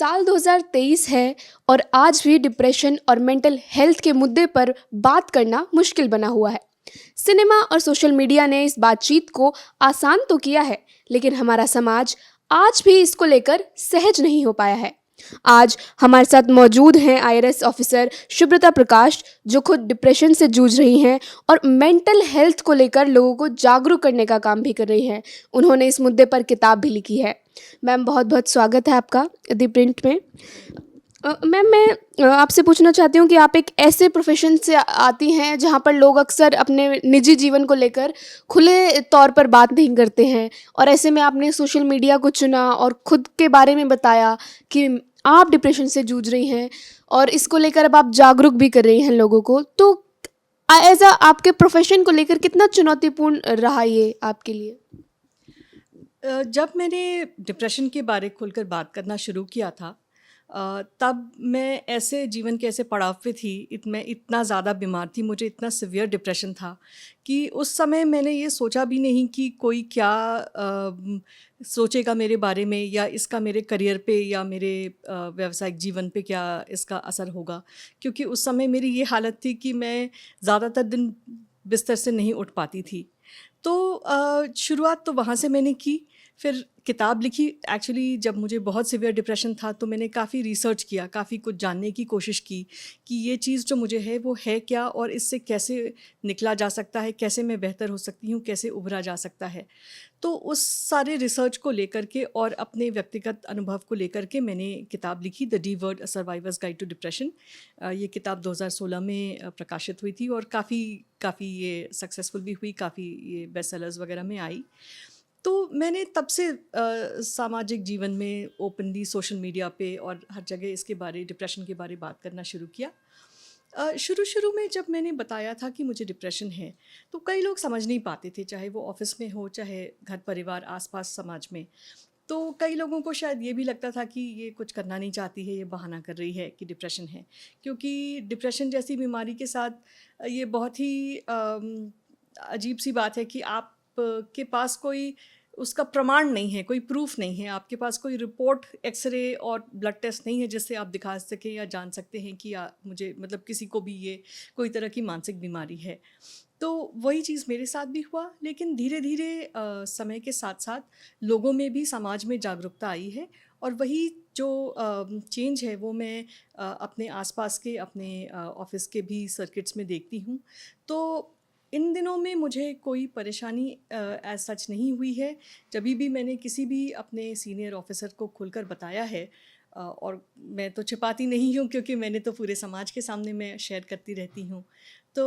साल 2023 है और आज भी डिप्रेशन और मेंटल हेल्थ के मुद्दे पर बात करना मुश्किल बना हुआ है। सिनेमा और सोशल मीडिया ने इस बातचीत को आसान तो किया है, लेकिन हमारा समाज आज भी इसको लेकर सहज नहीं हो पाया है। आज हमारे साथ मौजूद हैं आईआरएस ऑफिसर शुभ्रता प्रकाश, जो खुद डिप्रेशन से जूझ रही हैं और मेंटल हेल्थ को लेकर लोगों को जागरूक करने का काम भी कर रही हैं। उन्होंने इस मुद्दे पर किताब भी लिखी है। मैम, बहुत बहुत स्वागत है आपका दी प्रिंट में। मैम, मैं आपसे पूछना चाहती हूँ कि आप एक ऐसे प्रोफेशन से आती हैं जहाँ पर लोग अक्सर अपने निजी जीवन को लेकर खुले तौर पर बात नहीं करते हैं, और ऐसे में आपने सोशल मीडिया को चुना और खुद के बारे में बताया कि आप डिप्रेशन से जूझ रही हैं और इसको लेकर अब आप जागरूक भी कर रही हैं लोगों को। तो एज अ आपके प्रोफेशन को लेकर कितना चुनौतीपूर्ण रहा ये आपके लिए? जब मैंने डिप्रेशन के बारे खुलकर बात करना शुरू किया था, तब मैं ऐसे जीवन के ऐसे पड़ाव पे थी, मैं इतना ज़्यादा बीमार थी, मुझे इतना सिवियर डिप्रेशन था कि उस समय मैंने ये सोचा भी नहीं कि कोई क्या सोचेगा मेरे बारे में, या इसका मेरे करियर पे या मेरे व्यावसायिक जीवन पे क्या इसका असर होगा। क्योंकि उस समय मेरी ये हालत थी कि मैं ज़्यादातर दिन बिस्तर से नहीं उठ पाती थी। तो शुरुआत तो वहाँ से मैंने की, फिर किताब लिखी। एक्चुअली जब मुझे बहुत सीवियर डिप्रेशन था तो मैंने काफ़ी रिसर्च किया, काफ़ी कुछ जानने की कोशिश की कि ये चीज़ जो मुझे है वो है क्या, और इससे कैसे निकला जा सकता है, कैसे मैं बेहतर हो सकती हूँ, कैसे उभरा जा सकता है। तो उस सारे रिसर्च को लेकर के और अपने व्यक्तिगत अनुभव को लेकर के मैंने किताब लिखी, the D word, a survivor's guide to depression. ये किताब 2016 में प्रकाशित हुई थी और काफ़ी ये सक्सेसफुल भी हुई, काफ़ी ये बेस्ट सेलर्स वगैरह में आई। तो मैंने तब से सामाजिक जीवन में ओपनली सोशल मीडिया पे और हर जगह इसके बारे, डिप्रेशन के बारे बात करना शुरू किया। शुरू में जब मैंने बताया था कि मुझे डिप्रेशन है, तो कई लोग समझ नहीं पाते थे, चाहे वो ऑफिस में हो, चाहे घर परिवार, आसपास समाज में। तो कई लोगों को शायद ये भी लगता था कि ये कुछ करना नहीं चाहती है, ये बहाना कर रही है कि डिप्रेशन है। क्योंकि डिप्रेशन जैसी बीमारी के साथ ये बहुत ही अजीब सी बात है कि आप के पास कोई उसका प्रमाण नहीं है, कोई प्रूफ नहीं है, आपके पास कोई रिपोर्ट, एक्सरे और ब्लड टेस्ट नहीं है जिससे आप दिखा सकें या जान सकते हैं कि मुझे, मतलब किसी को भी ये कोई तरह की मानसिक बीमारी है। तो वही चीज़ मेरे साथ भी हुआ, लेकिन धीरे धीरे समय के साथ साथ लोगों में भी, समाज में जागरूकता आई है, और वही जो चेंज है वो मैं अपने आसपास के, अपने ऑफिस के भी सर्किट्स में देखती हूँ। तो इन दिनों में मुझे कोई परेशानी एज सच नहीं हुई है। जभी भी मैंने किसी भी अपने सीनियर ऑफिसर को खुलकर बताया है, और मैं तो छिपाती नहीं हूँ क्योंकि मैंने तो पूरे समाज के सामने मैं शेयर करती रहती हूँ। तो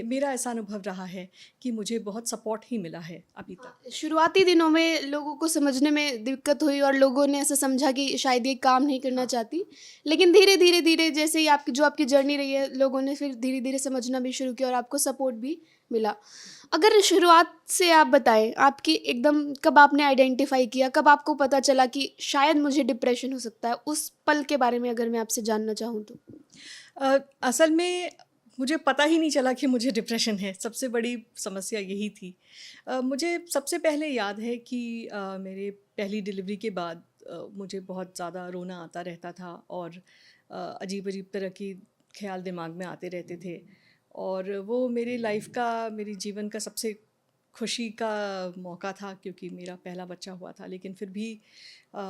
मेरा ऐसा अनुभव रहा है कि मुझे बहुत सपोर्ट ही मिला है अभी तक। शुरुआती दिनों में लोगों को समझने में दिक्कत हुई और लोगों ने ऐसा समझा कि शायद ये काम नहीं करना हाँ। चाहती, लेकिन धीरे धीरे धीरे जैसे ही आपकी जर्नी रही है, लोगों ने फिर धीरे धीरे समझना भी शुरू किया और आपको सपोर्ट भी मिला। अगर शुरुआत से आप बताएं, आपकी एकदम कब आपने आइडेंटिफाई किया, कब आपको पता चला कि शायद मुझे डिप्रेशन हो सकता है, उस पल के बारे में अगर मैं आपसे जानना चाहूँ तो? असल में मुझे पता ही नहीं चला कि मुझे डिप्रेशन है, सबसे बड़ी समस्या यही थी। मुझे सबसे पहले याद है कि मेरे पहली डिलीवरी के बाद मुझे बहुत ज़्यादा रोना आता रहता था, और अजीब-अजीब तरह की ख़्याल दिमाग में आते रहते थे, और वो मेरी लाइफ़ का, मेरी जीवन का सबसे खुशी का मौका था क्योंकि मेरा पहला बच्चा हुआ था। लेकिन फिर भी अ,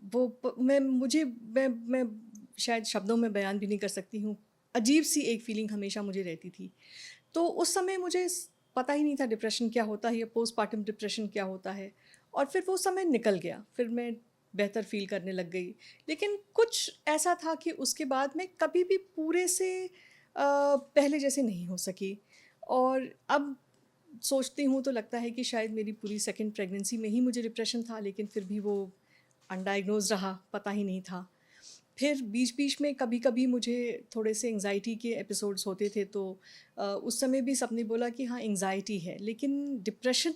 वो प मैं शायद शब्दों में बयान भी नहीं कर सकती हूँ। अजीब-सी एक फ़ीलिंग हमेशा मुझे रहती थी। तो उस समय मुझे पता ही नहीं था डिप्रेशन क्या होता है, या पोस्टपार्टम डिप्रेशन क्या होता है, और फिर वो समय निकल गया। फिर मैं बेहतर फ़ील करने लग गई। लेकिन कुछ ऐसा था कि उसके बाद मैं कभी भी पूरे से पहले जैसे नहीं हो सकी, और अब सोचती हूँ तो लगता है कि शायद मेरी पूरी सेकंड प्रेगनेंसी में ही मुझे डिप्रेशन था, लेकिन फिर भी वो अनडायग्नोज़ रहा, पता ही नहीं था। फिर बीच-बीच में कभी-कभी मुझे थोड़े से एंग्ज़ायटी के एपिसोड्स होते थे, तो उस समय भी सबने बोला कि हाँ, एंग्ज़ायटी है, लेकिन डिप्रेशन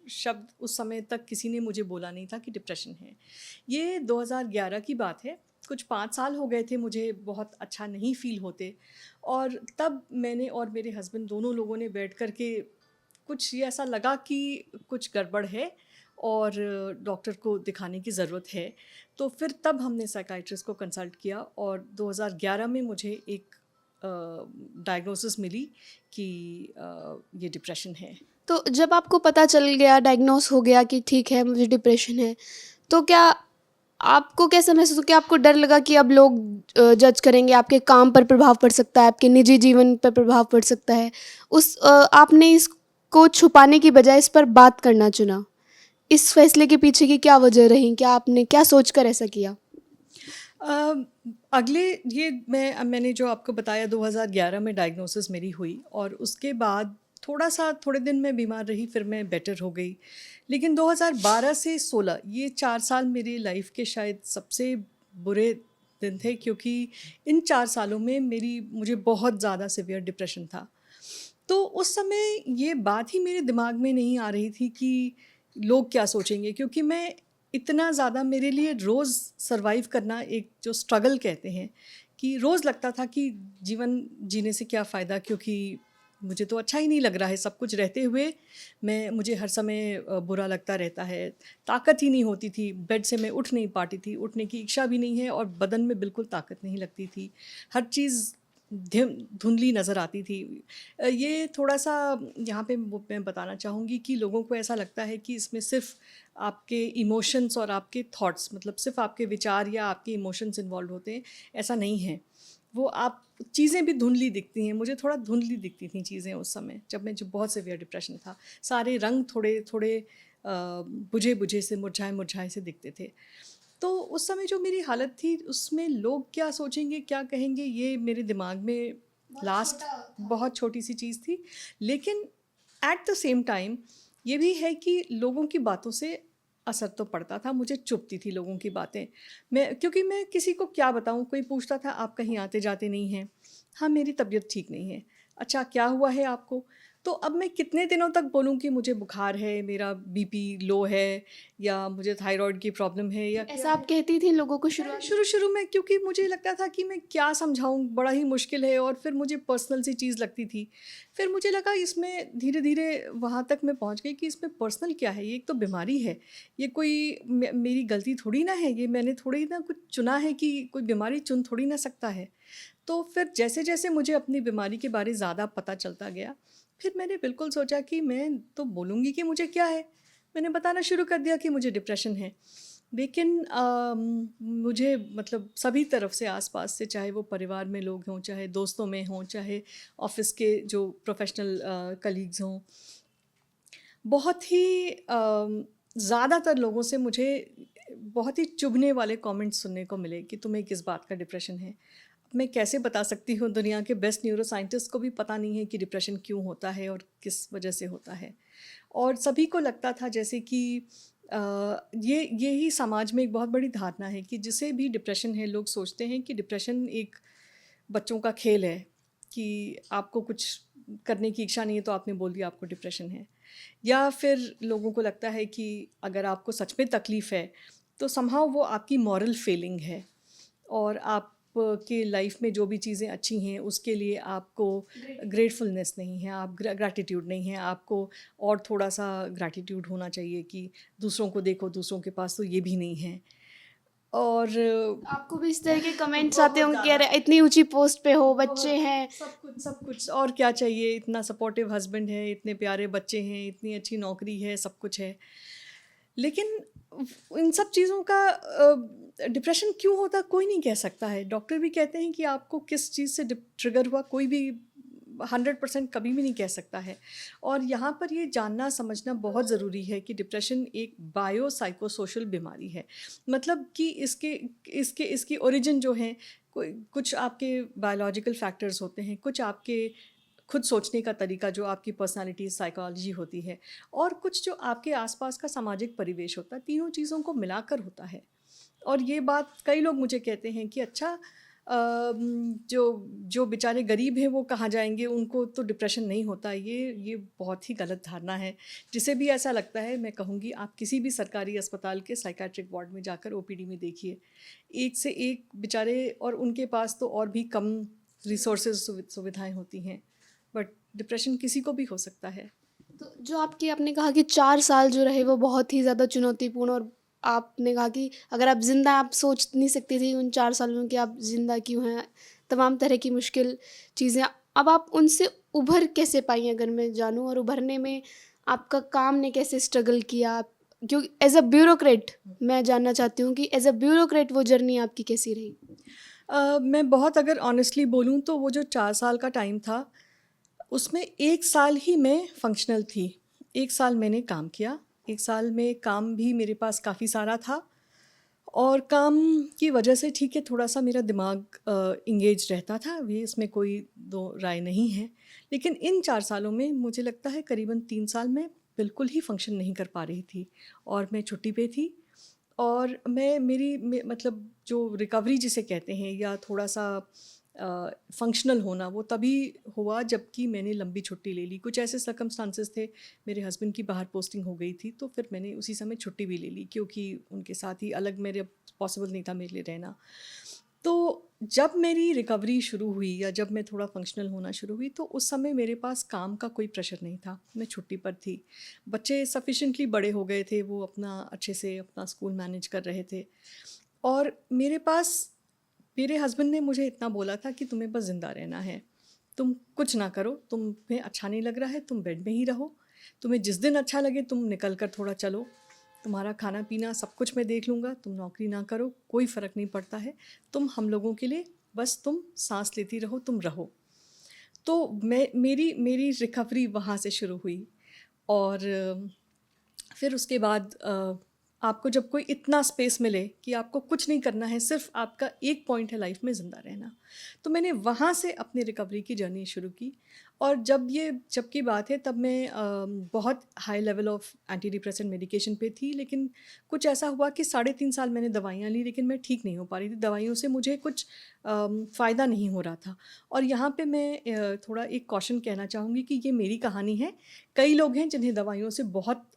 शब्द उस समय तक किसी ने मुझे बोला नहीं था कि डिप्रेशन है। ये 2011 की बात है, कुछ 5 साल हो गए थे मुझे बहुत अच्छा नहीं फ़ील होते, और तब मैंने और मेरे हस्बैंड दोनों लोगों ने बैठ कर के कुछ ये ऐसा लगा कि कुछ गड़बड़ है, और डॉक्टर को दिखाने की ज़रूरत है। तो फिर तब हमने साइकाइट्रिस्ट को कंसल्ट किया और 2011 में मुझे एक डायग्नोसिस मिली कि ये डिप्रेशन है। तो जब आपको पता चल गया, डायग्नोस हो गया कि ठीक है मुझे डिप्रेशन है, तो क्या आपको कैसा महसूस हो? क्या आपको डर लगा कि अब लोग जज करेंगे, आपके काम पर प्रभाव पड़ सकता है, आपके निजी जीवन पर प्रभाव पड़ सकता है? आपने इसको छुपाने की बजाय इस पर बात करना चुना। इस फैसले के पीछे की क्या वजह रही? क्या आपने क्या सोचकर ऐसा किया? अ, अगले ये मैंने जो आपको बताया 2011 में डायग्नोसिस मेरी हुई और उसके बाद थोड़े दिन मैं बीमार रही, फिर मैं बेटर हो गई। लेकिन 2012 से 16 ये 4 साल मेरी लाइफ के शायद सबसे बुरे दिन थे, क्योंकि इन 4 सालों में मुझे बहुत ज़्यादा सिवियर डिप्रेशन था। तो उस समय ये बात ही मेरे दिमाग में नहीं आ रही थी कि लोग क्या सोचेंगे, क्योंकि मैं इतना ज़्यादा, मेरे लिए रोज़ सर्वाइव करना एक जो स्ट्रगल कहते हैं, कि रोज़ लगता था कि जीवन जीने से क्या फ़ायदा, क्योंकि मुझे तो अच्छा ही नहीं लग रहा है सब कुछ रहते हुए। मुझे हर समय बुरा लगता रहता है, ताकत ही नहीं होती थी, बेड से मैं उठ नहीं पाती थी, उठने की इच्छा भी नहीं है और बदन में बिल्कुल ताकत नहीं लगती थी, हर चीज़ धुंधली नज़र आती थी। ये थोड़ा-सा यहाँ पे मैं बताना चाहूँगी कि लोगों को ऐसा लगता है कि इसमें सिर्फ़ आपके इमोशंस और आपके थॉट्स, मतलब सिर्फ़ आपके विचार या आपके इमोशंस इन्वॉल्व होते हैं, ऐसा नहीं है। वो आप चीज़ें भी धुंधली दिखती हैं, मुझे थोड़ा धुंधली दिखती थी चीज़ें उस समय, जब मैं जो बहुत सीवियर डिप्रेशन था। सारे रंग थोड़े-थोड़े बुझे-बुझे से, मुरझाए-मुरझाए से दिखते थे। तो उस समय जो मेरी हालत थी, उसमें लोग क्या सोचेंगे, क्या कहेंगे, ये मेरे दिमाग में लास्ट बहुत छोटी सी चीज़ थी। लेकिन एट द सेम टाइम ये भी है कि लोगों की बातों से असर तो पड़ता था, मुझे चुभती थी लोगों की बातें। क्योंकि मैं किसी को क्या बताऊँ, कोई पूछता था आप कहीं आते जाते नहीं हैं? हाँ, मेरी तबीयत ठीक नहीं है। अच्छा, क्या हुआ है आपको? तो अब मैं कितने दिनों तक बोलूँ कि मुझे बुखार है, मेरा बीपी लो है, या मुझे थायराइड की प्रॉब्लम है, या क्या ऐसा आप है? कहती थी लोगों को पहले शुरुआत में? शुरू-शुरू में, क्योंकि मुझे लगता था कि मैं क्या समझाऊँ, बड़ा ही मुश्किल है, और फिर मुझे पर्सनल सी चीज़ लगती थी। फिर मुझे लगा इसमें धीरे-धीरे वहाँ तक मैं पहुँच गई कि इसमें पर्सनल क्या है, ये एक तो बीमारी है। ये कोई मेरी गलती थोड़ी ना है, ये मैंने थोड़ी ना कुछ चुना है, कि कोई बीमारी चुन थोड़ी ना सकता है। तो फिर जैसे-जैसे मुझे अपनी बीमारी के बारे ज़्यादा पता चलता गया, फिर मैंने बिल्कुल सोचा कि मैं तो बोलूँगी कि मुझे क्या है। मैंने बताना शुरू कर दिया कि मुझे डिप्रेशन है। लेकिन मुझे, मतलब सभी तरफ से, आस-पास से, चाहे वो परिवार में लोग हों, चाहे दोस्तों में हों, चाहे ऑफ़िस के जो प्रोफ़ेशनल कलीग्स हों, बहुत ही ज़्यादातर लोगों से मुझे बहुत ही चुभने वाले कमेंट्स सुनने को मिले कि तुम्हें किस बात का डिप्रेशन है। मैं कैसे बता सकती हूँ, दुनिया के बेस्ट न्यूरो साइंटिस्ट को भी पता नहीं है कि डिप्रेशन क्यों होता है और किस वजह से होता है। और सभी को लगता था जैसे कि ये ही समाज में एक बहुत बड़ी धारणा है कि जिसे भी डिप्रेशन है, लोग सोचते हैं कि डिप्रेशन एक बच्चों का खेल है, कि आपको कुछ करने की इच्छा नहीं है तो आपने बोल दिया आपको डिप्रेशन है। या फिर लोगों को लगता है कि अगर आपको सच में तकलीफ़ है, तो समहाउ वो आपकी मॉरल फेलिंग है, और आप की लाइफ में जो भी चीज़ें अच्छी हैं उसके लिए आपको ग्रेटफुलनेस नहीं है, आप ग्रैटिट्यूड नहीं है आपको, और थोड़ा-सा ग्रैटिट्यूड होना चाहिए कि दूसरों को देखो, दूसरों के पास तो ये भी नहीं है। और आपको भी इस तरह के कमेंट्स आते बहुत होंगे कि ज़्यादा, अरे इतनी ऊँची पोस्ट पे हो, बच्चे बहुत, हैं। सब कुछ और क्या चाहिए, इतना सपोर्टिव हस्बैंड है, इतने प्यारे बच्चे हैं, इतनी अच्छी नौकरी है, सब कुछ है। लेकिन इन सब चीज़ों का डिप्रेशन क्यों होता कोई नहीं कह सकता है। डॉक्टर भी कहते हैं कि आपको किस चीज़ से ट्रिगर हुआ, कोई भी 100% कभी भी नहीं कह सकता है। और यहाँ पर ये जानना समझना बहुत ज़रूरी है कि डिप्रेशन एक बायो साइको सोशल बीमारी है। मतलब कि इसकी ओरिजिन जो है, कोई कुछ आपके बायोलॉजिकल फैक्टर्स होते हैं, कुछ आपके खुद सोचने का तरीका जो आपकी पर्सनालिटी साइकोलॉजी होती है, और कुछ जो आपके आसपास का सामाजिक परिवेश होता है, तीनों चीज़ों को मिलाकर होता है। और ये बात कई लोग मुझे कहते हैं कि अच्छा, जो जो बेचारे गरीब हैं वो कहाँ जाएंगे, उनको तो डिप्रेशन नहीं होता। ये बहुत ही गलत धारणा है। जिसे भी ऐसा लगता है, मैं कहूँगी आप किसी भी सरकारी अस्पताल के साइकेट्रिक वार्ड में जाकर ओपीडी में देखिए, एक से एक बेचारे, और उनके पास तो और भी कम रिसोर्सेज सुविधाएं होती हैं, बट डिप्रेशन किसी को भी हो सकता है। तो जो आपने कहा कि 4 साल जो रहे वो बहुत ही ज़्यादा चुनौतीपूर्ण, और आपने कहा कि अगर आप ज़िंदा, आप सोच नहीं सकती थी उन 4 सालों में कि आप ज़िंदा क्यों हैं, तमाम तरह की मुश्किल चीज़ें। अब आप उनसे उभर कैसे पाई हैं, अगर मैं जानूँ, और उभरने में आपका काम ने कैसे स्ट्रगल किया? क्योंकि एज़ अ ब्यूरोक्रेट मैं जानना चाहती हूँ कि एज़ अ ब्यूरोक्रेट वो जर्नी आपकी कैसी रही? मैं बहुत अगर ऑनेस्टली बोलूँ तो वो जो 4 साल का टाइम था, उसमें 1 साल ही मैं फ़ंक्शनल थी। 1 साल मैंने काम किया, 1 साल में काम भी मेरे पास काफ़ी सारा था और काम की वजह से ठीक है थोड़ा-सा मेरा दिमाग एंगेज रहता था, ये इसमें कोई दो राय नहीं है। लेकिन इन 4 सालों में मुझे लगता है करीबन 3 साल मैं बिल्कुल ही फ़ंक्शन नहीं कर पा रही थी और मैं छुट्टी पे थी और मतलब जो रिकवरी जिसे कहते हैं या थोड़ा-सा फंक्शनल होना वो तभी हुआ जबकि मैंने लंबी छुट्टी ले ली। कुछ ऐसे सर्कमस्टांसेस थे, मेरे हस्बैंड की बाहर पोस्टिंग हो गई थी, तो फिर मैंने उसी समय छुट्टी भी ले ली क्योंकि उनके साथ ही अलग मेरे पॉसिबल नहीं था मेरे लिए रहना। तो जब मेरी रिकवरी शुरू हुई या जब मैं थोड़ा फंक्शनल होना शुरू हुई तो उस समय मेरे पास काम का कोई प्रेशर नहीं था, मैं छुट्टी पर थी। बच्चे सफिशिएंटली बड़े हो गए थे, वो अपना अच्छे से अपना स्कूल मैनेज कर रहे थे और मेरे हस्बैंड ने मुझे इतना बोला था कि तुम्हें बस ज़िंदा रहना है, तुम कुछ ना करो, तुम्हें अच्छा नहीं लग रहा है तुम बेड में ही रहो, तुम्हें जिस दिन अच्छा लगे तुम निकल कर थोड़ा चलो, तुम्हारा खाना पीना सब कुछ मैं देख लूँगा, तुम नौकरी ना करो कोई फ़र्क नहीं पड़ता है, तुम हम लोगों के लिए बस तुम सांस लेती रहो, तुम रहो। तो मैं मेरी मेरी रिकवरी वहाँ से शुरू हुई और फिर उसके बाद आपको जब कोई इतना स्पेस मिले कि आपको कुछ नहीं करना है, सिर्फ आपका एक पॉइंट है लाइफ में ज़िंदा रहना, तो मैंने वहाँ से अपनी रिकवरी की जर्नी शुरू की। और जब की बात है तब मैं बहुत high level of anti depressant medication पे थी, लेकिन कुछ ऐसा हुआ कि 3.5 साल मैंने दवाइयाँ ली लेकिन मैं ठीक नहीं हो पा रही थी, दवाइयों से मुझे कुछ फ़ायदा नहीं हो रहा था। और यहाँ पे मैं थोड़ा एक कॉशन कहना चाहूँगी कि ये मेरी कहानी है, कई लोग हैं जिन्हें दवाइयों से बहुत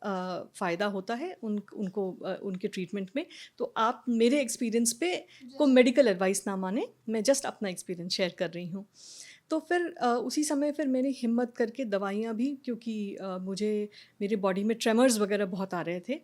फ़ायदा होता है उनको उनके ट्रीटमेंट में। तो आप मेरे एक्सपीरियंस पे को मेडिकल एडवाइस ना मानें, मैं जस्ट अपना एक्सपीरियंस शेयर कर रही हूँ। तो फिर उसी समय फिर मैंने हिम्मत करके दवाइयाँ भी क्योंकि मुझे मेरे बॉडी में ट्रेमर्स वग़ैरह बहुत आ रहे थे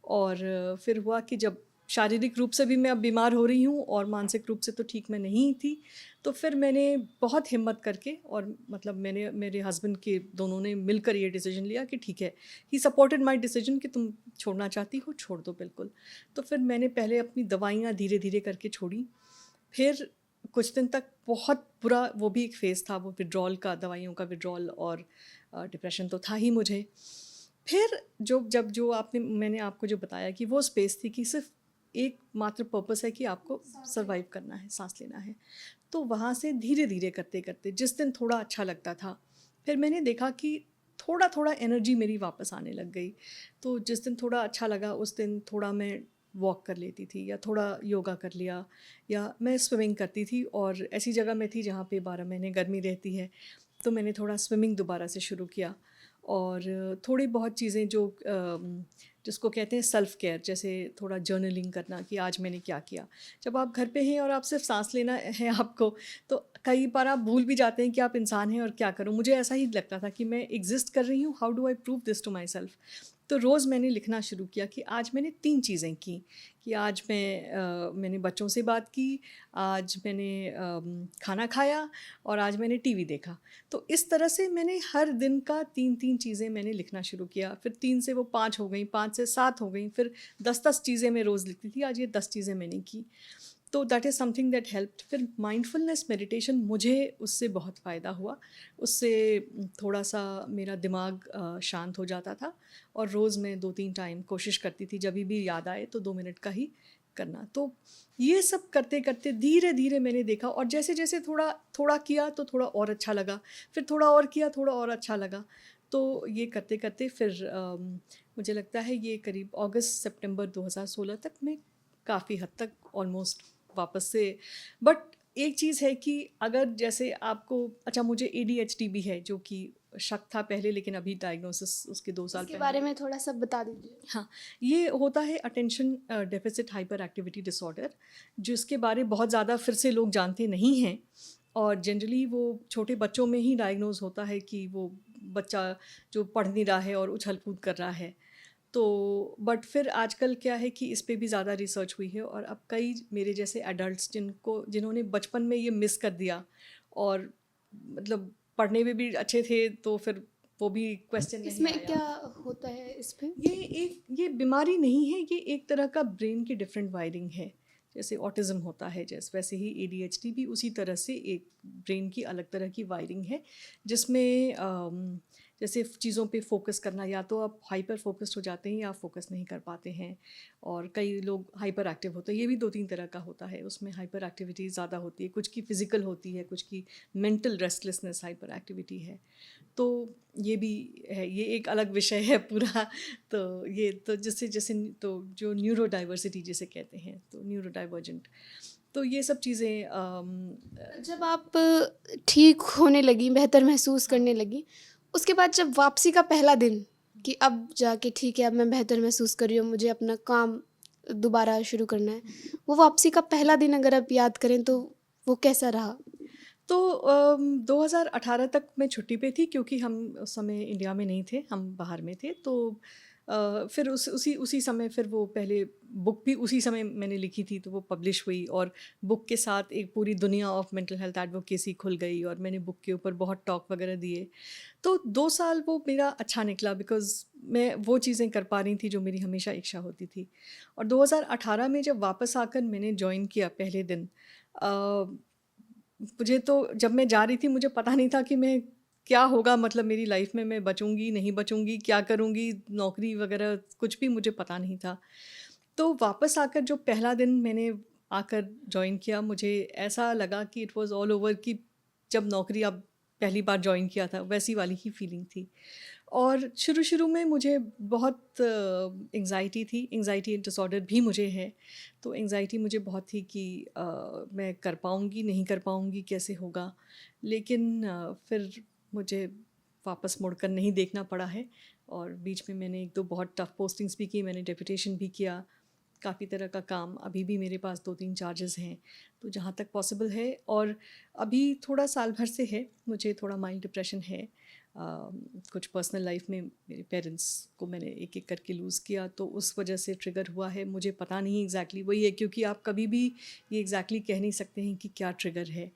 और फिर हुआ कि जब शारीरिक रूप से भी मैं अब बीमार हो रही हूँ और मानसिक रूप से तो ठीक मैं नहीं थी, तो फिर मैंने बहुत हिम्मत करके और मतलब मैंने मेरे हस्बैंड के दोनों ने मिलकर ये डिसीजन लिया कि ठीक है, ही सपोर्टेड माय डिसीजन कि तुम छोड़ना चाहती हो छोड़ दो बिल्कुल। तो फिर मैंने पहले अपनी दवाइयाँ धीरे धीरे करके छोड़ी, फिर कुछ दिन तक बहुत बुरा वो भी एक फ़ेज़ था, वो विथड्रॉल का, दवाइयों का विथड्रॉल और डिप्रेशन तो था ही मुझे। फिर जो आपने मैंने आपको जो बताया कि वो स्पेस थी कि सिर्फ़ एक मात्र पर्पस है कि आपको सर्वाइव करना है, साँस लेना है। तो वहाँ से धीरे-धीरे करते-करते जिस दिन थोड़ा अच्छा लगता था, फिर मैंने देखा कि थोड़ा-थोड़ा एनर्जी मेरी वापस आने लग गई। तो जिस दिन थोड़ा अच्छा लगा उस दिन थोड़ा मैं वॉक कर लेती थी या थोड़ा योगा कर लिया या मैं स्विमिंग करती थी और ऐसी जगह में थी जहाँ पे 12 महीने गर्मी रहती है, तो मैंने थोड़ा स्विमिंग दोबारा से शुरू किया और थोड़ी बहुत चीज़ें जो जिसको कहते हैं सेल्फ केयर, जैसे थोड़ा जर्नलिंग करना कि आज मैंने क्या किया। जब आप घर पे हैं और आप सिर्फ सांस लेना है आपको, तो कई बार आप भूल भी जाते हैं कि आप इंसान हैं और क्या करूँ। मुझे ऐसा ही लगता था कि मैं एग्जिस्ट कर रही हूँ, how do I prove this to myself. तो रोज़ मैंने लिखना शुरू किया कि आज मैंने 3 चीज़ें की, कि आज मैंने बच्चों से बात की, आज मैंने खाना खाया और आज मैंने टीवी देखा। तो इस तरह से मैंने हर दिन का 3-3 चीज़ें मैंने लिखना शुरू किया, फिर 3 से वो 5 हो गई, 5 से 7 हो गई, फिर 10-10 चीज़ें मैं रोज़ लिखती थी, आज ये 10 चीज़ें मैंने की। तो that is something that helped. फिर माइंडफुलनेस मेडिटेशन मुझे उससे बहुत फ़ायदा हुआ, उससे थोड़ा-सा मेरा दिमाग शांत हो जाता था और रोज़ मैं 2-3 टाइम कोशिश करती थी जभी भी याद आए तो 2 मिनट का ही करना। तो ये सब करते-करते धीरे-धीरे मैंने देखा और जैसे-जैसे थोड़ा थोड़ा किया तो थोड़ा और अच्छा लगा, फिर थोड़ा और किया, थोड़ा और अच्छा लगा। तो ये करते-करते फिर मुझे लगता है ये करीब अगस्त-सितंबर 2016 तक मैं काफ़ी हद तक ऑलमोस्ट वापस से। बट एक चीज़ है कि अगर जैसे आपको अच्छा मुझे एडीएचडी भी है जो कि शक था पहले लेकिन अभी डायग्नोसिस उसके 2 साल इसके पहले। बारे में थोड़ा-सा बता दीजिए। हाँ, ये होता है attention deficit hyper activity disorder, जिसके बारे बहुत ज़्यादा फिर से लोग जानते नहीं हैं और जनरली वो छोटे बच्चों में ही डायग्नोज़ होता है कि वो बच्चा जो पढ़ नहीं रहा है और उछल कूद कर रहा है। तो बट फिर आजकल क्या है कि इस पे भी ज़्यादा रिसर्च हुई है और अब कई मेरे जैसे एडल्ट्स जिन्होंने बचपन में ये मिस कर दिया और मतलब पढ़ने में भी अच्छे थे, तो फिर वो भी क्वेश्चन नहीं इसमें आया। क्या होता है इस पे? ये बीमारी नहीं है, ये एक तरह का ब्रेन की डिफरेंट वायरिंग है। जैसे ऑटिज़म होता है, जैसे वैसे ही एडीएचडी भी उसी तरह से एक ब्रेन की अलग तरह की वायरिंग है, जिसमें जैसे चीज़ों पे फोकस करना, या तो आप हाइपर फोकस्ड हो जाते हैं या आप फोकस नहीं कर पाते हैं, और कई लोग हाइपर एक्टिव होते हैं। ये भी 2-3 तरह का होता है, उसमें हाइपर एक्टिविटी ज़्यादा होती है, कुछ की फिज़िकल होती है, कुछ की मेंटल रेस्टलेसनेस हाइपर एक्टिविटी है। तो ये भी है, ये एक अलग विषय है पूरा। तो ये तो जैसे जैसे तो जो न्यूरो डाइवर्सिटी जिसे कहते हैं, तो न्यूरो डाइवर्जेंट, तो ये सब चीज़ें जब आप ठीक होने लगी, बेहतर महसूस करने लगी, उसके बाद जब वापसी का पहला दिन कि अब जाके ठीक है, अब मैं बेहतर महसूस कर रही हूँ, मुझे अपना काम दोबारा शुरू करना है, वो वापसी का पहला दिन अगर आप याद करें तो वो कैसा रहा? तो 2018 तक मैं छुट्टी पे थी, क्योंकि हम उस समय इंडिया में नहीं थे, हम बाहर में थे। तो फिर उसी समय फिर वो पहले बुक भी उसी समय मैंने लिखी थी, तो वो पब्लिश हुई, और बुक के साथ एक पूरी दुनिया ऑफ मेंटल हेल्थ एडवोकेसी खुल गई, और मैंने बुक के ऊपर बहुत टॉक वगैरह दिए। तो 2 साल वो मेरा अच्छा निकला, बिकॉज़ मैं वो चीज़ें कर पा रही थी जो मेरी हमेशा इच्छा होती थी। और 2018 में जब वापस आकर मैंने जॉइन किया पहले दिन, अ, मुझे तो जब मैं जा रही थी मुझे पता नहीं था कि मैं क्या होगा, मतलब मेरी लाइफ में मैं बचूंगी नहीं बचूंगी, क्या करूंगी, नौकरी वगैरह कुछ भी मुझे पता नहीं था। तो वापस आकर जो पहला दिन मैंने आकर जॉइन किया, मुझे ऐसा लगा कि इट वाज ऑल ओवर, कि जब नौकरी अब पहली बार जॉइन किया था वैसी वाली ही फीलिंग थी। और शुरू-शुरू में मुझे बहुत एंग्ज़ायटी थी, एंग्ज़ायटी डिसऑर्डर भी मुझे है। तो एंग्ज़ायटी मुझे बहुत थी कि मैं कर पाऊँगी, नहीं कर पाऊँगी, कैसे होगा? लेकिन फिर मुझे वापस मुड़कर नहीं देखना पड़ा है, और बीच में मैंने 1-2 बहुत टफ़ पोस्टिंग्स भी की, मैंने डेपुटेशन भी किया, काफ़ी तरह का काम अभी भी मेरे पास 2-3 चार्जेज़ हैं, तो जहाँ तक पॉसिबल है। और अभी थोड़ा साल भर से है, मुझे थोड़ा माइल्ड डिप्रेशन है। कुछ पर्सनल लाइफ में मेरे पेरेंट्स को मैंने एक-एक करके लूज़ किया, तो उस वजह से ट्रिगर हुआ है, मुझे पता नहीं एग्ज़ैक्टली वही है, क्योंकि आप कभी भी ये एग्ज़ैक्टली कह नहीं सकते हैं कि क्या ट्रिगर है।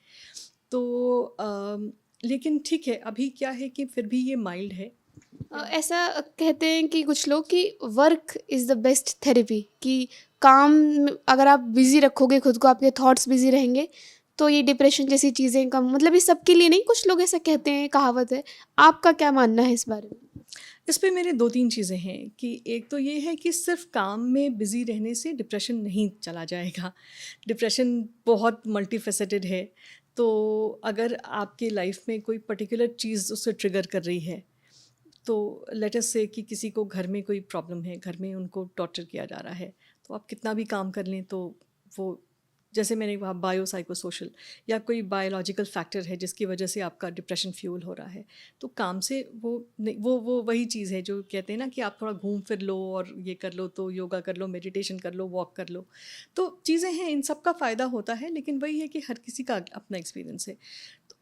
तो लेकिन ठीक है, अभी क्या है कि फिर भी ये माइल्ड है। ऐसा कहते हैं कि कुछ लोग कि work is the best therapy, कि काम में अगर आप बिज़ी रखोगे खुद को, आपके थॉट्स बिज़ी रहेंगे, तो ये डिप्रेशन जैसी चीज़ें कम, मतलब ये सबके लिए नहीं, कुछ लोग ऐसा कहते हैं, कहावत है। आपका क्या मानना है इस बारे में? इस पे मेरे 2-3 चीज़ें हैं, कि एक तो ये है कि सिर्फ़ काम में बिज़ी रहने से डिप्रेशन नहीं चला जाएगा। डिप्रेशन बहुत मल्टीफ़ेसेटेड है। तो अगर आपकी लाइफ़ में कोई पर्टिकुलर चीज़ उसे ट्रिगर कर रही है, तो लेट अस से कि किसी को घर में कोई प्रॉब्लम है, घर में उनको टॉर्चर किया जा रहा है, तो आप कितना भी काम कर लें, तो वो, जैसे मैंने कहा, बायो साइकोसोशल या कोई बायोलॉजिकल फैक्टर है जिसकी वजह से आपका डिप्रेशन फ्यूल हो रहा है, तो काम से वो नहीं, वो वही चीज़ है जो कहते हैं ना कि आप थोड़ा घूम फिर लो और ये कर लो, तो योगा कर लो, मेडिटेशन कर लो, वॉक कर लो, तो चीज़ें हैं, इन सब का फ़ायदा होता है, लेकिन वही है कि हर किसी का अपना एक्सपीरियंस है।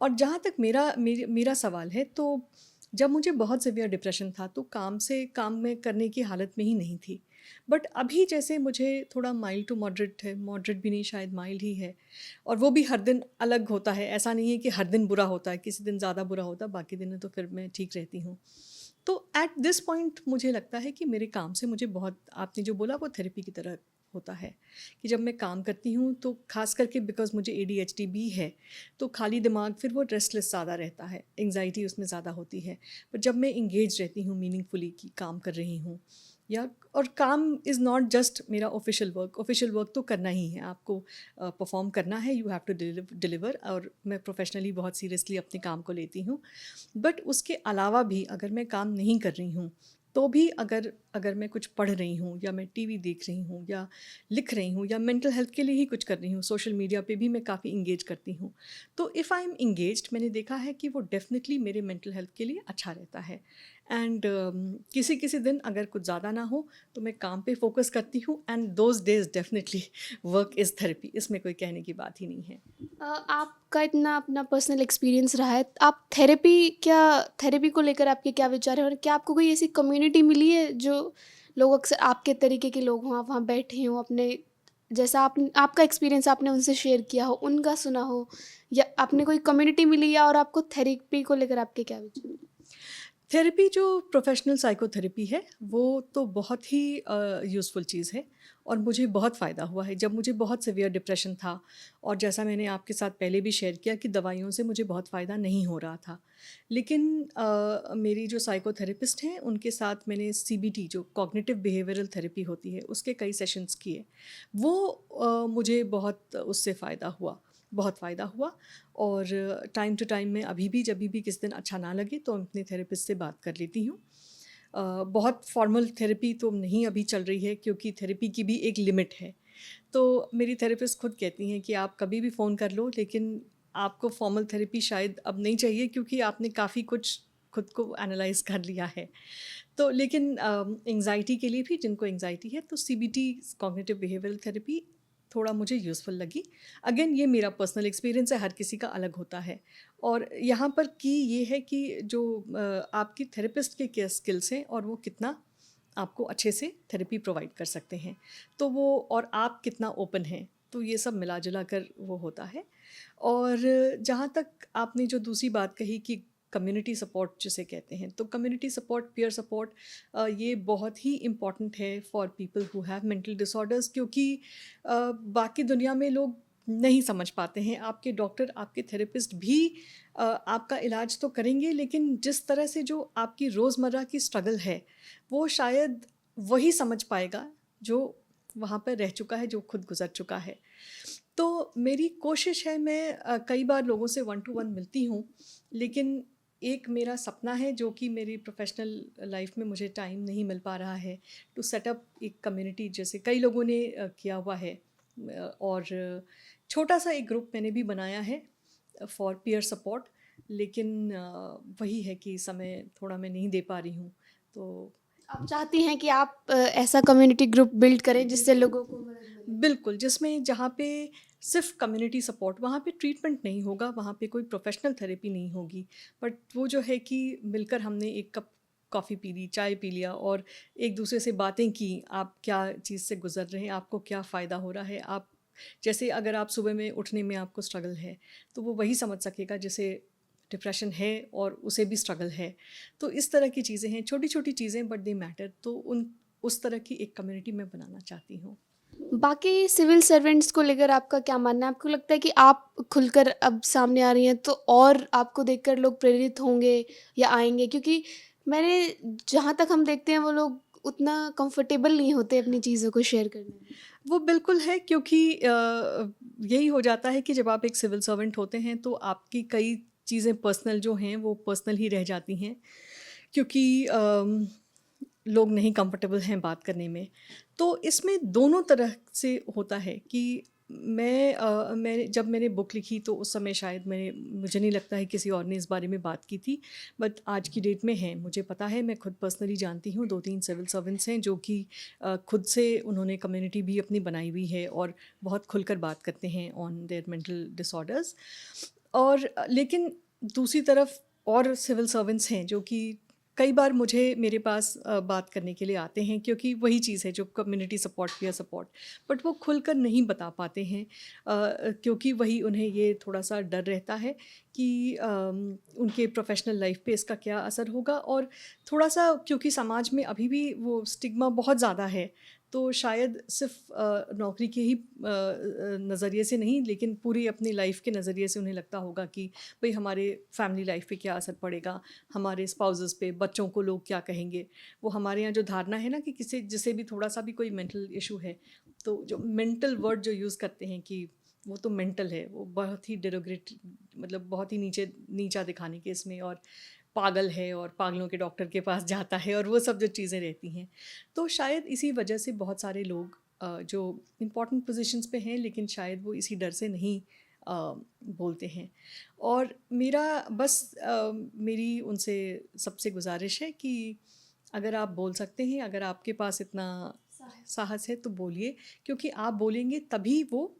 और जहाँ तक मेरा सवाल है, तो जब मुझे बहुत सिवियर डिप्रेशन था, तो काम में करने की हालत में ही नहीं थी। बट अभी जैसे मुझे थोड़ा माइल्ड टू मॉडरेट है, मॉडरेट भी नहीं, शायद माइल्ड ही है, और वो भी हर दिन अलग होता है, ऐसा नहीं है कि हर दिन बुरा होता है, किसी दिन ज़्यादा बुरा होता है, बाकी दिन तो फिर मैं ठीक रहती हूँ। तो एट दिस पॉइंट मुझे लगता है कि मेरे काम से मुझे बहुत, आपने जो बोला वो थेरेपी की तरह होता है, कि जब मैं काम करती हूँ तो ख़ास करके बिकॉज़ मुझे एडीएचडी भी है, तो खाली दिमाग फिर वो रेस्टलेस ज़्यादा रहता है, एंग्ज़ायटी उसमें ज़्यादा होती है। पर जब मैं एंगेज रहती हूँ मीनिंगफुली कि काम कर रही हूँ, या और काम इज़ नॉट जस्ट मेरा ऑफ़िशियल वर्क तो करना ही है, आपको परफ़ॉर्म करना है, यू हैव टू डिलीवर, और मैं प्रोफ़ेशनली बहुत सीरियसली अपने काम को लेती हूँ। बट उसके अलावा भी अगर मैं काम नहीं कर रही हूँ, तो भी अगर अगर मैं कुछ पढ़ रही हूँ, या मैं टीवी देख रही हूँ, या लिख रही हूँ, या मेंटल हेल्थ के लिए ही कुछ कर रही हूँ, सोशल मीडिया पे भी मैं काफ़ी इंगेज करती हूँ, तो इफ़ आई एम इंगेज्ड, मैंने देखा है कि वो डेफ़िनेटली मेरे मेंटल हेल्थ के लिए अच्छा रहता है। एंड किसी किसी दिन अगर कुछ ज़्यादा ना हो तो मैं काम पे फोकस करती हूँ, and those days definitely work is therapy, इसमें कोई कहने की बात ही नहीं है। आपका इतना अपना पर्सनल एक्सपीरियंस रहा है, आप थेरेपी को लेकर आपके क्या विचार हैं और क्या आपको कोई ऐसी कम्युनिटी मिली है जो लोग अक्सर आपके तरीके के लोग हों, आप वहाँ बैठे हों, अपने जैसा आपका एक्सपीरियंस आपने उनसे शेयर किया हो, उनका सुना हो, या आपने कोई कम्युनिटी मिली या और आपको थेरेपी को लेकर आपके क्या विचार? थेरेपी जो प्रोफेशनल साइकोथेरेपी है वो तो बहुत ही यूज़फुल चीज़ है, और मुझे बहुत फ़ायदा हुआ है जब मुझे बहुत सिवियर डिप्रेशन था। और जैसा मैंने आपके साथ पहले भी शेयर किया कि दवाइयों से मुझे बहुत फ़ायदा नहीं हो रहा था, लेकिन मेरी जो साइकोथेरेपिस्ट हैं उनके साथ मैंने सीबीटी, जो कॉग्निटिव बिहेवियरल थेरेपी होती है, उसके कई सेशंस किए। वो मुझे बहुत उससे फ़ायदा हुआ, बहुत फ़ायदा हुआ। और टाइम टू टाइम मैं अभी भी, जब भी किसी दिन अच्छा ना लगे तो अपने थेरेपिस्ट से बात कर लेती हूँ। बहुत फॉर्मल थेरेपी तो नहीं अभी चल रही है, क्योंकि थेरेपी की भी एक लिमिट है। तो मेरी थेरेपिस्ट खुद कहती हैं कि आप कभी भी फ़ोन कर लो, लेकिन आपको फॉर्मल थेरेपी शायद अब नहीं चाहिए, क्योंकि आपने काफ़ी कुछ खुद को एनालाइज़ कर लिया है। तो लेकिन एंग्ज़ायटी के लिए भी, जिनको एंग्ज़ायटी है, तो सीबीटी, कॉग्निटिव बिहेवियरल थेरेपी, थोड़ा मुझे यूज़फुल लगी। अगेन ये मेरा पर्सनल एक्सपीरियंस है, हर किसी का अलग होता है। और यहाँ पर की ये है कि जो आपकी थेरेपिस्ट के क्या स्किल्स हैं और वो कितना आपको अच्छे से थेरेपी प्रोवाइड कर सकते हैं, तो वो, और आप कितना ओपन हैं, तो ये सब मिला जुला कर वो होता है। और जहाँ तक आपने जो दूसरी बात कही कि कम्युनिटी सपोर्ट जिसे कहते हैं, तो कम्युनिटी सपोर्ट, पीयर सपोर्ट, ये बहुत ही इम्पॉर्टेंट है for people who have mental disorders, क्योंकि बाकी दुनिया में लोग नहीं समझ पाते हैं। आपके डॉक्टर, आपके थेरेपिस्ट भी आपका इलाज तो करेंगे, लेकिन जिस तरह से जो आपकी रोज़मर्रा की स्ट्रगल है, वो शायद वही समझ पाएगा जो वहाँ पर रह चुका है, जो खुद गुजर चुका है। तो मेरी कोशिश है, मैं कई बार लोगों से वन टू वन मिलती हूँ, लेकिन एक मेरा सपना है जो कि मेरी प्रोफेशनल लाइफ में मुझे टाइम नहीं मिल पा रहा है, टू सेटअप एक कम्युनिटी जैसे कई लोगों ने किया हुआ है। और छोटा सा एक ग्रुप मैंने भी बनाया है फॉर पीयर सपोर्ट, लेकिन वही है कि समय थोड़ा मैं नहीं दे पा रही हूँ। तो आप चाहती हैं कि आप ऐसा कम्युनिटी ग्रुप बिल्ड करें जिससे लोगों को मदद मिले? बिल्कुल, जिसमें जहाँ पे सिर्फ़ कम्युनिटी सपोर्ट, वहाँ पे ट्रीटमेंट नहीं होगा, वहाँ पे कोई प्रोफ़ेशनल थेरेपी नहीं होगी, बट वो जो है कि मिलकर हमने एक कप कॉफ़ी पी ली, चाय पी लिया, और एक-दूसरे से बातें की, आप क्या चीज़ से गुज़र रहे हैं, आपको क्या फ़ायदा हो रहा है। आप जैसे, अगर आप सुबह में उठने में आपको स्ट्रगल है, तो वो वही समझ सकेगा जिसे डिप्रेशन है और उसे भी स्ट्रगल है। तो इस तरह की चीज़ें हैं, छोटी-छोटी चीज़ें, बट दे मैटर। तो उस तरह की एक कम्युनिटी मैं बनाना चाहती हूँ। बाकी सिविल सर्वेंट्स को लेकर आपका क्या मानना है? आपको लगता है कि आप खुलकर अब सामने आ रही हैं तो और आपको देखकर लोग प्रेरित होंगे या आएँगे? क्योंकि मैंने जहाँ तक हम देखते हैं वो लोग उतना कंफर्टेबल नहीं होते अपनी चीज़ों को शेयर करने में। वो बिल्कुल है, क्योंकि यही हो जाता है कि जब आप एक सिविल सर्वेंट होते हैं तो आपकी कई चीज़ें पर्सनल जो हैं वो पर्सनल ही रह जाती हैं, क्योंकि लोग नहीं कंफर्टेबल हैं बात करने में। तो इसमें दोनों तरह से होता है कि मैंने जब मैंने बुक लिखी तो उस समय शायद मुझे नहीं लगता है किसी और ने इस बारे में बात की थी, बट आज की डेट में है, मुझे पता है। मैं खुद पर्सनली जानती हूँ 2-3 सिविल सर्वेंट्स हैं जो कि खुद से उन्होंने कम्युनिटी भी अपनी बनाई हुई है और बहुत खुलकर बात करते हैं ऑन देयर मेंटल डिसऑर्डर्स। और लेकिन दूसरी तरफ और सिविल सर्वेंट्स हैं जो कि कई बार मुझे मेरे पास बात करने के लिए आते हैं, क्योंकि वही चीज़ है जो community support, peer support, but वो खुलकर नहीं बता पाते हैं, क्योंकि वही उन्हें ये थोड़ा सा डर रहता है कि उनके प्रोफेशनल लाइफ पे इसका क्या असर होगा। और थोड़ा सा, क्योंकि समाज में अभी भी वो स्टिग्मा बहुत ज़्यादा है, तो शायद सिर्फ नौकरी के ही नज़रिए से नहीं, लेकिन पूरी अपनी लाइफ के नज़रिए से उन्हें लगता होगा कि भाई हमारे फैमिली लाइफ पे क्या असर पड़ेगा, हमारे स्पाउसेस पे, बच्चों को लोग क्या कहेंगे। वो हमारे यहाँ जो धारणा है ना कि किसी जिसे भी थोड़ा सा भी कोई मेंटल इशू है, तो जो मेंटल वर्ड जो यूज़ करते हैं कि वो तो मेंटल है, वो बहुत ही डेरोग्रेट, मतलब बहुत ही नीचा दिखाने के इसमें, और पागल है और पागलों के डॉक्टर के पास जाता है, और वो सब जो चीज़ें रहती हैं। तो शायद इसी वजह से बहुत सारे लोग जो इम्पोर्टेंट पोजीशंस पे हैं, लेकिन शायद वो इसी डर से नहीं बोलते हैं। और मेरा बस मेरी उनसे सबसे गुजारिश है कि अगर आप बोल सकते हैं, अगर आपके पास इतना साहस है तो बोलिए, क्योंकि आप बोलेंगे तभी वो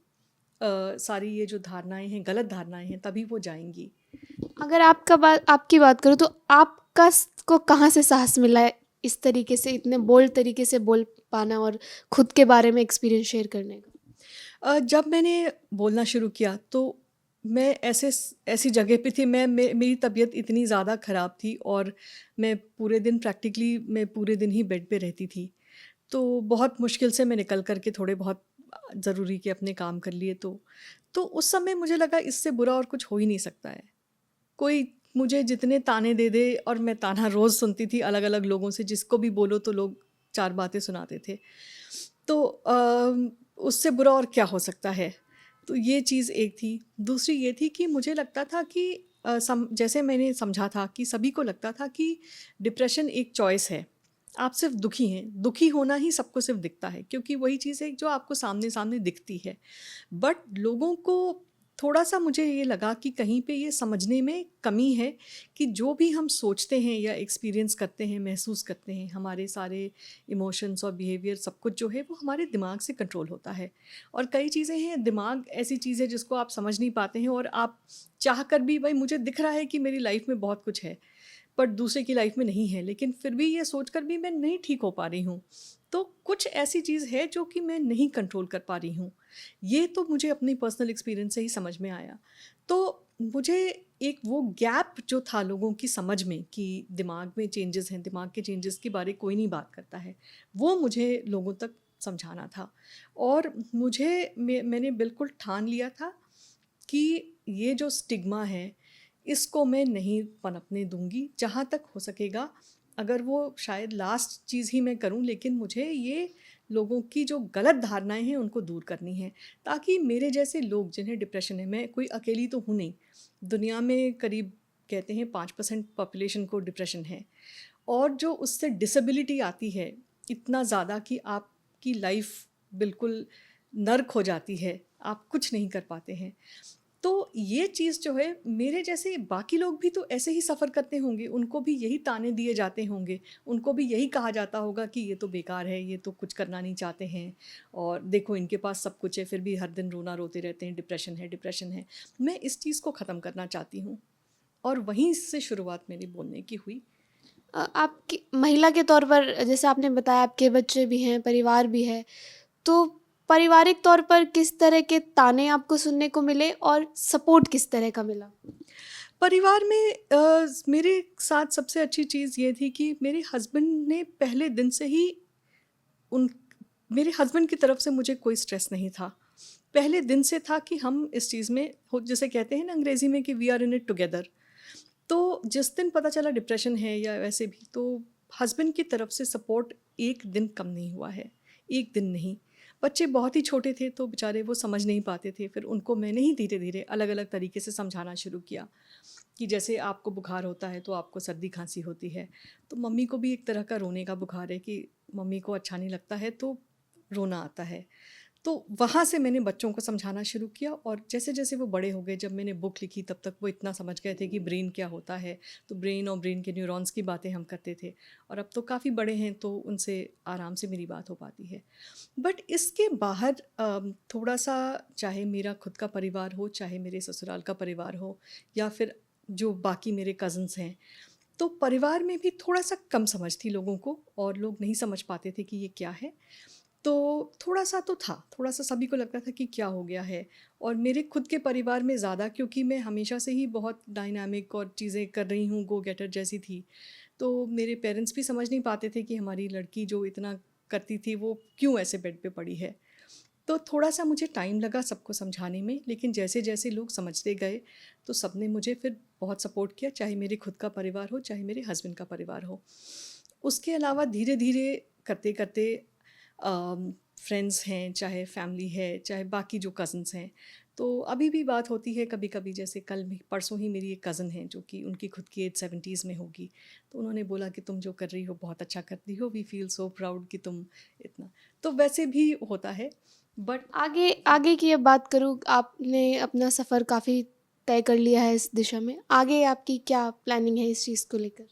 सारी ये जो धारणाएं हैं, गलत धारणाएं हैं, तभी वो जाएंगी। अगर आपकी बात करूँ तो को कहाँ से साहस मिला है इस तरीके से, इतने बोल्ड तरीके से बोल पाना और खुद के बारे में एक्सपीरियंस शेयर करने का? जब मैंने बोलना शुरू किया तो मैं ऐसी जगह पे थी, मेरी तबीयत इतनी ज़्यादा ख़राब थी और मैं पूरे दिन ही बेड पे रहती थी। तो बहुत मुश्किल से मैं निकल कर के थोड़े बहुत ज़रूरी के अपने काम कर लिए। तो उस समय मुझे लगा इससे बुरा और कुछ हो ही नहीं सकता है। कोई मुझे जितने ताने दे दे, और मैं ताना रोज़ सुनती थी अलग-अलग लोगों से, जिसको भी बोलो तो लोग 4 बातें सुनाते थे। तो उससे बुरा और क्या हो सकता है? तो ये चीज़ एक थी। दूसरी ये थी कि मुझे लगता था कि जैसे मैंने समझा था कि सभी को लगता था कि डिप्रेशन एक चॉइस है। आप सिर्फ़ दुखी हैं, दुखी होना ही सबको सिर्फ़ दिखता है, क्योंकि वही चीज़ है जो आपको सामने-सामने दिखती है। बट लोगों को थोड़ा-सा, मुझे ये लगा कि कहीं पे ये समझने में कमी है कि जो भी हम सोचते हैं या एक्सपीरियंस करते हैं, महसूस करते हैं, हमारे सारे इमोशंस और बिहेवियर सब कुछ जो है वो हमारे दिमाग से कंट्रोल होता है। और कई चीज़ें हैं, दिमाग ऐसी चीज़ है जिसको आप समझ नहीं पाते हैं, और आप चाह कर भी, भाई मुझे दिख रहा है कि मेरी लाइफ में बहुत कुछ है, बट दूसरे की लाइफ में नहीं है, लेकिन फिर भी ये सोच कर भी मैं नहीं ठीक हो पा रही हूँ। तो कुछ ऐसी चीज़ है जो कि मैं नहीं कंट्रोल कर पा रही हूँ। ये तो मुझे अपनी पर्सनल एक्सपीरियंस से ही समझ में आया। तो मुझे एक वो गैप जो था लोगों की समझ में कि दिमाग में चेंजेस हैं, दिमाग के चेंजेस के बारे कोई नहीं बात करता है, वो मुझे लोगों तक समझाना था। और मैंने बिल्कुल ठान लिया था कि ये जो स्टिग्मा है, इसको मैं नहीं पनपने दूँगी, जहाँ तक हो सकेगा। अगर वो शायद लास्ट चीज़ ही मैं करूँ, लेकिन मुझे ये लोगों की जो गलत धारणाएँ हैं, उनको दूर करनी है, ताकि मेरे जैसे लोग जिन्हें डिप्रेशन है, मैं कोई अकेली तो हूँ नहीं। दुनिया में करीब कहते हैं 5% पॉपुलेशन को डिप्रेशन है, और जो उससे डिसेबिलिटी आती है, इतना ज़्यादा कि आपकी लाइफ़ बिल्कुल नर्क हो जाती है, आप कुछ नहीं कर पाते हैं। तो ये चीज़ जो है, मेरे जैसे बाकी लोग भी तो ऐसे ही सफ़र करते होंगे, उनको भी यही ताने दिए जाते होंगे, उनको भी यही कहा जाता होगा कि ये तो बेकार है, ये तो कुछ करना नहीं चाहते हैं, और देखो इनके पास सब कुछ है, फिर भी हर दिन रोना रोते रहते हैं, डिप्रेशन है, डिप्रेशन है। मैं इस चीज़ को ख़त्म करना चाहती हूँ, और वहीं से शुरुआत मेरी बोलने की हुई। आपकी महिला के तौर पर जैसे आपने बताया आपके बच्चे भी हैं, परिवार भी है, तो पारिवारिक तौर पर किस तरह के ताने आपको सुनने को मिले और सपोर्ट किस तरह का मिला? परिवार में मेरे साथ सबसे अच्छी चीज़ ये थी कि मेरे हस्बैंड ने पहले दिन से ही उन मेरे हस्बैंड की तरफ से मुझे कोई स्ट्रेस नहीं था। पहले दिन से था कि हम इस चीज़ में हो, जिसे कहते हैं ना अंग्रेज़ी में कि we are in it together. तो जिस दिन पता चला डिप्रेशन है या वैसे भी, तो हस्बैंड की तरफ से सपोर्ट एक दिन कम नहीं हुआ है, एक दिन नहीं। बच्चे बहुत ही छोटे थे तो बेचारे वो समझ नहीं पाते थे, फिर उनको मैंने ही धीरे-धीरे अलग-अलग तरीके से समझाना शुरू किया कि जैसे आपको बुखार होता है तो आपको सर्दी खांसी होती है, तो मम्मी को भी एक तरह का रोने का बुखार है कि मम्मी को अच्छा नहीं लगता है तो रोना आता है। तो वहाँ से मैंने बच्चों को समझाना शुरू किया, और जैसे-जैसे वो बड़े हो गए, जब मैंने बुक लिखी तब तक वो इतना समझ गए थे कि ब्रेन क्या होता है, तो ब्रेन और ब्रेन के न्यूरॉन्स की बातें हम करते थे, और अब तो काफ़ी बड़े हैं तो उनसे आराम से मेरी बात हो पाती है। बट इसके बाहर थोड़ा-सा, चाहे मेरा खुद का परिवार हो, चाहे मेरे ससुराल का परिवार हो, या फिर जो बाकी मेरे कज़िन्स हैं, तो परिवार में भी थोड़ा-सा कम समझ थी लोगों को, और लोग नहीं समझ पाते थे कि ये क्या है। तो थोड़ा-सा तो था, थोड़ा-सा सभी को लगता था कि क्या हो गया है, और मेरे खुद के परिवार में ज़्यादा, क्योंकि मैं हमेशा से ही बहुत डायनामिक और चीज़ें कर रही हूँ, गो गेटर जैसी थी। तो मेरे पेरेंट्स भी समझ नहीं पाते थे कि हमारी लड़की जो इतना करती थी, वो क्यों ऐसे बेड पे पड़ी है। तो थोड़ा-सा मुझे टाइम लगा सबको समझाने में, लेकिन जैसे-जैसे लोग समझते गए, तो सबने मुझे फिर बहुत सपोर्ट किया, चाहे मेरे खुद का परिवार हो, चाहे मेरे हस्बैंड का परिवार हो। उसके अलावा धीरे-धीरे करते-करते फ्रेंड्स हैं, चाहे फैमिली है, चाहे बाकी जो कज़िन्स हैं, तो अभी भी बात होती है कभी-कभी। जैसे कल भी, परसों ही मेरी एक कज़िन है जो कि उनकी खुद की एज 70s में होगी, तो उन्होंने बोला कि तुम जो कर रही हो बहुत अच्छा करती हो, वी फील सो प्राउड कि तुम इतना। तो वैसे भी होता है, बट आगे आगे की अब बात करूँ, आपने अपना सफ़र काफ़ी तय कर लिया है इस दिशा में। आगे आपकी क्या प्लानिंग है इस चीज़ को लेकर?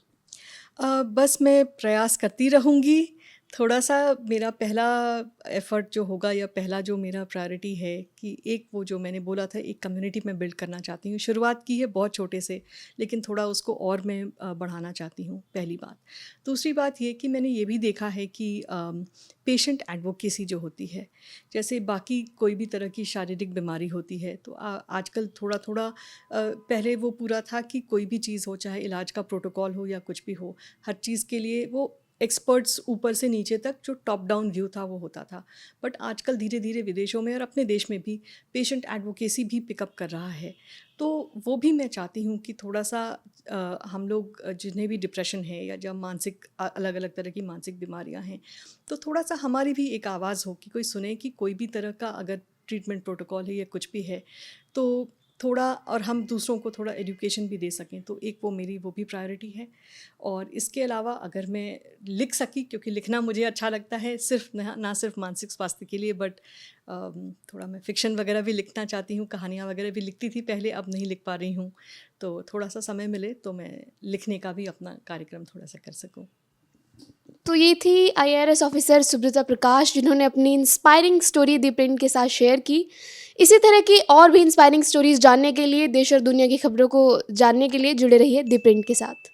बस मैं प्रयास करती रहूँगी। थोड़ा-सा मेरा पहला एफ़र्ट जो होगा या पहला जो मेरा प्रायोरिटी है कि एक वो जो मैंने बोला था, एक कम्युनिटी मैं बिल्ड करना चाहती हूँ। शुरुआत की है बहुत छोटे से, लेकिन थोड़ा उसको और मैं बढ़ाना चाहती हूँ, पहली बात। दूसरी बात ये कि मैंने ये भी देखा है कि पेशेंट एडवोकेसी जो होती है, जैसे बाकी कोई भी तरह की शारीरिक बीमारी होती है, तो आजकल थोड़ा-थोड़ा पहले वो पूरा था कि कोई भी चीज़ हो, चाहे इलाज का प्रोटोकॉल हो या कुछ भी हो, हर चीज़ के लिए वो एक्सपर्ट्स ऊपर से नीचे तक जो टॉप डाउन व्यू था वो होता था। बट आजकल धीरे धीरे विदेशों में और अपने देश में भी पेशेंट एडवोकेसी भी पिकअप कर रहा है। तो वो भी मैं चाहती हूँ कि थोड़ा सा हम लोग जिन्हें भी डिप्रेशन है या जब मानसिक अलग अलग तरह की मानसिक बीमारियाँ हैं, तो थोड़ा सा हमारी भी एक आवाज़ हो कि कोई सुने कि कोई भी तरह का अगर ट्रीटमेंट प्रोटोकॉल है या कुछ भी है, तो थोड़ा और हम दूसरों को थोड़ा एजुकेशन भी दे सकें। तो एक वो मेरी वो भी प्रायोरिटी है। और इसके अलावा अगर मैं लिख सकी, क्योंकि लिखना मुझे अच्छा लगता है, सिर्फ ना सिर्फ मानसिक स्वास्थ्य के लिए, बट थोड़ा मैं फ़िक्शन वगैरह भी लिखना चाहती हूँ, कहानियाँ वगैरह भी लिखती थी पहले, अब नहीं लिख पा रही हूँ। तो थोड़ा सा समय मिले तो मैं लिखने का भी अपना कार्यक्रम थोड़ा सा कर सकूँ। तो ये थी आईआरएस ऑफिसर सुब्रता प्रकाश, जिन्होंने अपनी इंस्पायरिंग स्टोरी दी प्रिंट के साथ शेयर की। इसी तरह की और भी इंस्पायरिंग स्टोरीज जानने के लिए, देश और दुनिया की खबरों को जानने के लिए जुड़े रहिए दी प्रिंट के साथ।